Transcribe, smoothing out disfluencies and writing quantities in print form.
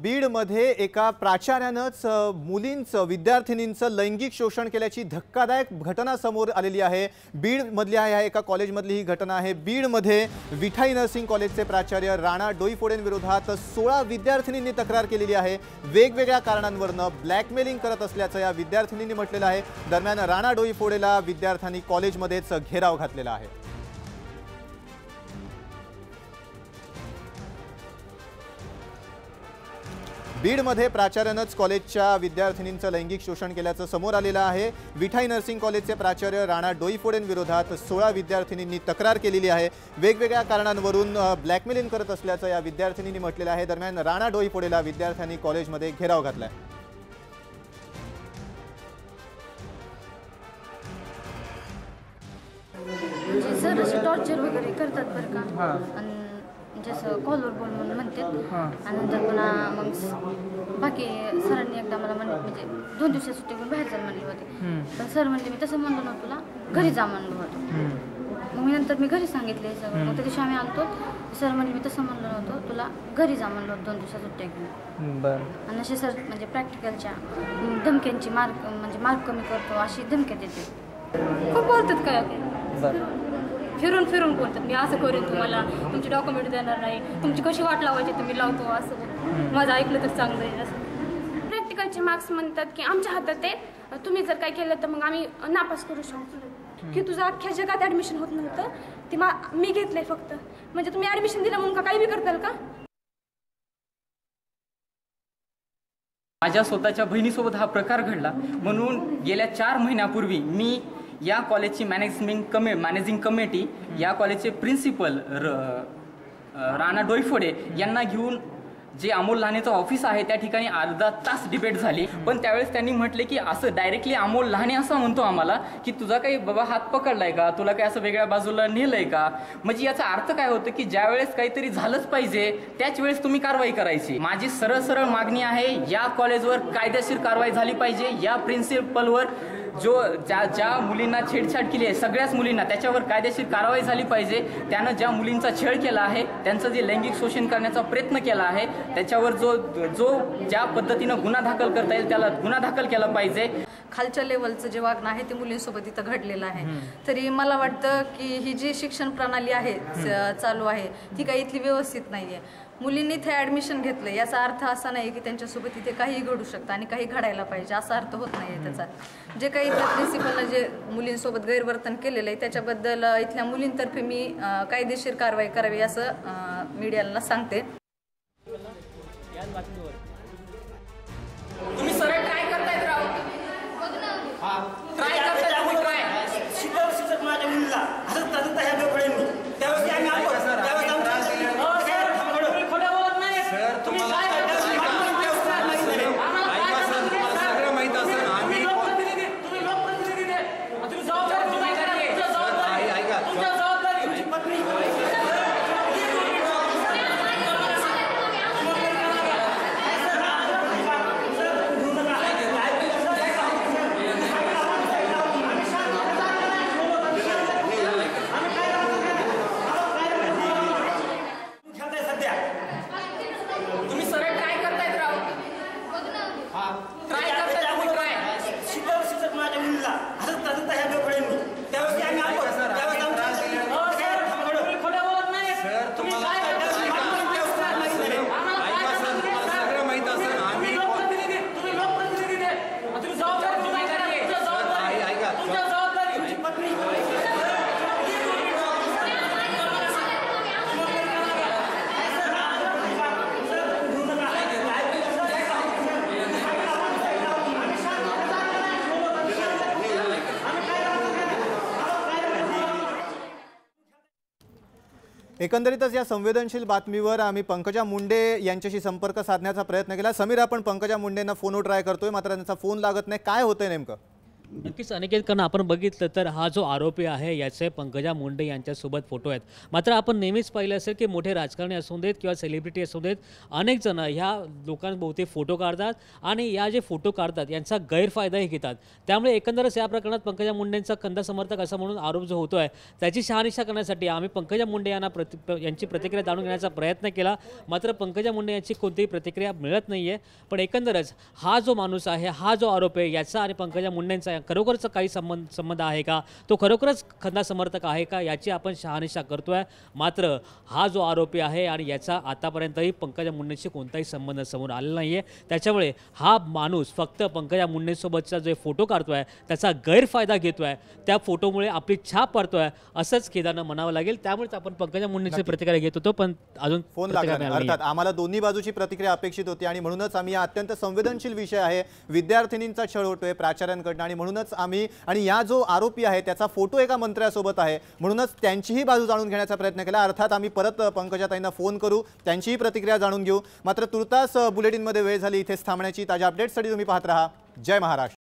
बीडमध्ये एका प्राचार्यानंच मुलींचं विद्यार्थिनींचं लैंगिक शोषण केल्याची धक्कादायक घटना समोर आलेली आहे। बीडमधल्या या एका कॉलेजमधली ही घटना आहे। बीडमध्ये विठाई नर्सिंग कॉलेजचे प्राचार्य राणा डोईफोडेंविरोधात 16 विद्यार्थिनींनी तक्रार केलेली आहे। वेगवेगळ्या कारणांवरून ब्लॅकमेलिंग करत असल्याचं या विद्यार्थिनींनी म्हटलेलं आहे। दरम्यान राणा डोईफोडेला विद्यार्थ्यांनी कॉलेजमध्येच घेराव घातलेला आहे। बीडमध्ये प्राचार्यानंच कॉलेजच्या विद्यार्थिनींचं लैंगिक शोषण केल्याचं समोर आलेलं आहे। विठाई नर्सिंग कॉलेजचे प्राचार्य राणा डोईफोडेंविरोधात 16 विद्यार्थिनींनी तक्रार केलेली आहे। वेगवेगळ्या कारणांवरून ब्लॅकमेलिंग करत असल्याचं या विद्यार्थिनींनी म्हटलेलं आहे। दरम्यान राणा डोईफोडेला विद्यार्थ्यांनी कॉलेजमध्ये घेराव घातलाय। सर टॉर्चर वगैरे करतात बरं का, आणि जसं कॉलवर बोल म्हणून म्हणतात, आणि नंतर पुन्हा मग बाकी सरांनी एकदा मला म्हणजे 2 दिवसात सुट्टी घेऊन बाहेर जायला म्हणले होते। पण सर म्हणले मी तसं म्हणलो नव्हतं, तुला घरी जा म्हणलं होतं। मग नंतर मी घरी सांगितले सगळं। मग त्या दिवशी आम्ही आलतो, सर म्हणले मी तसं म्हणलो नव्हतं, तुला घरी जा म्हणलं होतं 2 दिवसात सुट्ट्या घेऊन। आणि असे सर म्हणजे प्रॅक्टिकलच्या धमक्यांची मार्क कमी करतो अशी धमक्या देते। खूप बोलतात काय फिरून फिरून बोलतात, मी असं करेन, तुम्हाला तुमचे डॉक्युमेंट देणार नाही, तुमची कशी वाट लावायची तुम्ही लावतो, असं माझं ऐकलं तर चांगलं आहे। असं प्रॅक्टिकलचे मार्क्स म्हणतात की आमच्या हातात आहे, तुम्ही जर काय केलं तर मग आम्ही नापास करू शकतो, की तुझं अख्ख्या जगात ॲडमिशन होत नव्हतं, ते मी घेतलंय फक्त, म्हणजे तुम्ही ॲडमिशन दिलं म्हणून काही बी करताल का? माझ्या स्वतःच्या बहिणीसोबत हा प्रकार घडला, म्हणून गेल्या 4 महिन्यापूर्वी मी या कॉलेजची मॅनेजिंग कमिटी, या कॉलेजचे प्रिन्सिपल राणा डोईफोडे यांना घेऊन जे अमोल लहानेचं ऑफिस आहे त्या ठिकाणी अर्धा तास डिबेट झाली। पण त्यावेळेस त्यांनी म्हटले की असं डायरेक्टली अमोल लहाने असं म्हणतो आम्हाला की तुझा काही बाबा हात पकडलाय का, तुला काही असं वेगळ्या बाजूला नेलंय का। म्हणजे याचा अर्थ काय होतं की ज्या वेळेस काहीतरी झालंच पाहिजे त्याच वेळेस तुम्ही कारवाई करायची। माझी सरळ मागणी आहे, या कॉलेजवर कायदेशीर कारवाई झाली पाहिजे। या प्रिन्सिपलवर ज्या मुलींना छेडछाड केली आहे, सगळ्याच मुलींना, त्याच्यावर कायदेशीर कारवाई झाली पाहिजे। त्यानं ज्या मुलींचा छळ केला आहे, त्यांचं जे लैंगिक शोषण करण्याचा प्रयत्न केला आहे, त्याच्यावर जो ज्या पद्धतीनं गुन्हा दाखल करता येईल त्याला गुन्हा दाखल केला पाहिजे। खालच्या लेवलचं जे वागणं आहे ते मुलींसोबत इथं घडलेलं आहे। तरी मला वाटतं की ही जी शिक्षण प्रणाली आहे चालू आहे ती काही इथली व्यवस्थित नाही आहे। मुलींनी इथे ॲडमिशन घेतलं याचा अर्थ असा नाही की त्यांच्यासोबत इथे काहीही घडू शकतं आणि काही घडायला पाहिजे असा अर्थ होत नाही आहे त्याचा। जे काही इथल्या प्रिन्सिपलनं जे मुलींसोबत गैरवर्तन केलेलं आहे त्याच्याबद्दल इथल्या मुलींतर्फे मी कायदेशीर कारवाई करावी असं मीडियाला सांगते। तुम्ही सरळ ट्राय करतायत राव, ट्राय करतायत तुम्ही, ट्राय शिक्षक माझ्या मुलीला हसत हसत ह्या डोकड्यांनी त्यावेळेस आम्ही आलो, त्यावेळेस एकंदरीतच या संवेदनशील बातमीवर आम्ही पंकजा मुंडे यांच्याशी संपर्क साधण्याचा प्रयत्न केला। समीर, आपण पंकजा मुंडेंना फोनवर ट्राय करतोय मात्र त्यांचा फोन लागत नाही, काय होतंय नेमकं? नक्कीच अनिकेत, कारण आपण बघितलं तर हा जो आरोपी आहे याचे पंकजा मुंडे यांच्यासोबत फोटो आहेत. मात्र आपण नेहमीच पाहिलं असेल की मोठे राजकारणी असू देत किंवा सेलिब्रिटी असू देत, अनेक जण ह्या लोकांभोवती फोटो काढतात आणि या जे फोटो काढतात यांचा गैरफायदाही घेतात. त्यामुळे एकंदरच या प्रकरणात पंकजा मुंडेंचा खंदा समर्थक असा म्हणून आरोप जो होतो आहे त्याची शहानिशा करण्यासाठी आम्ही पंकजा मुंडे यांची प्रतिक्रिया जाणून घेण्याचा प्रयत्न केला. मात्र पंकजा मुंडे यांची कोणतीही प्रतिक्रिया मिळत नाही आहे. पण एकंदरच हा जो माणूस आहे, हा जो आरोप आहे, याचा आणि पंकजा मुंडेंचा खरोखरच काही संबंध आहे का, तो खरोखरच खंदा समर्थक आहे का, याची आपण शहानिशा करतोय. मात्र हा जो आरोपी आहे आणि याचा आतापर्यंतही पंकजा मुंडेंशी कोणताही संबंध समोर आलेला नाही आहे. त्याच्यामुळे हा माणूस फक्त पंकजा मुंडेंसोबतचा जे फोटो काढतोय त्याचा गैरफायदा घेतोय, त्या फोटोमुळे आपली छाप पडतोय असंच खेदानं म्हणावं लागेल. त्यामुळेच आपण पंकजा मुंडेंची प्रतिक्रिया घेत होतो, पण अजून फोन लागला नाही. अर्थात आम्हाला दोन्ही बाजूची प्रतिक्रिया अपेक्षित होती आणि म्हणूनच आम्ही अत्यंत संवेदनशील विषय आहे, विद्यार्थिनींचा छळ होतोय प्राचार्यांकडनं आणि म्हणूनच आम्ही आणि या जो आरोपी आहे त्याचा फोटो एका मंत्र्यासोबत आहे म्हणूनच त्यांचीही बाजू जाणून घेण्याचा प्रयत्न केला. अर्थात आम्ही परत पंकजाताईंना फोन करू, त्यांचीही प्रतिक्रिया जाणून घेऊ. मात्र तुर्तास बुलेटिनमध्ये वेळ झाली इथेच थांबण्याची. ताज्या अपडेट्ससाठी तुम्ही पाहत रहा जय महाराष्ट्र.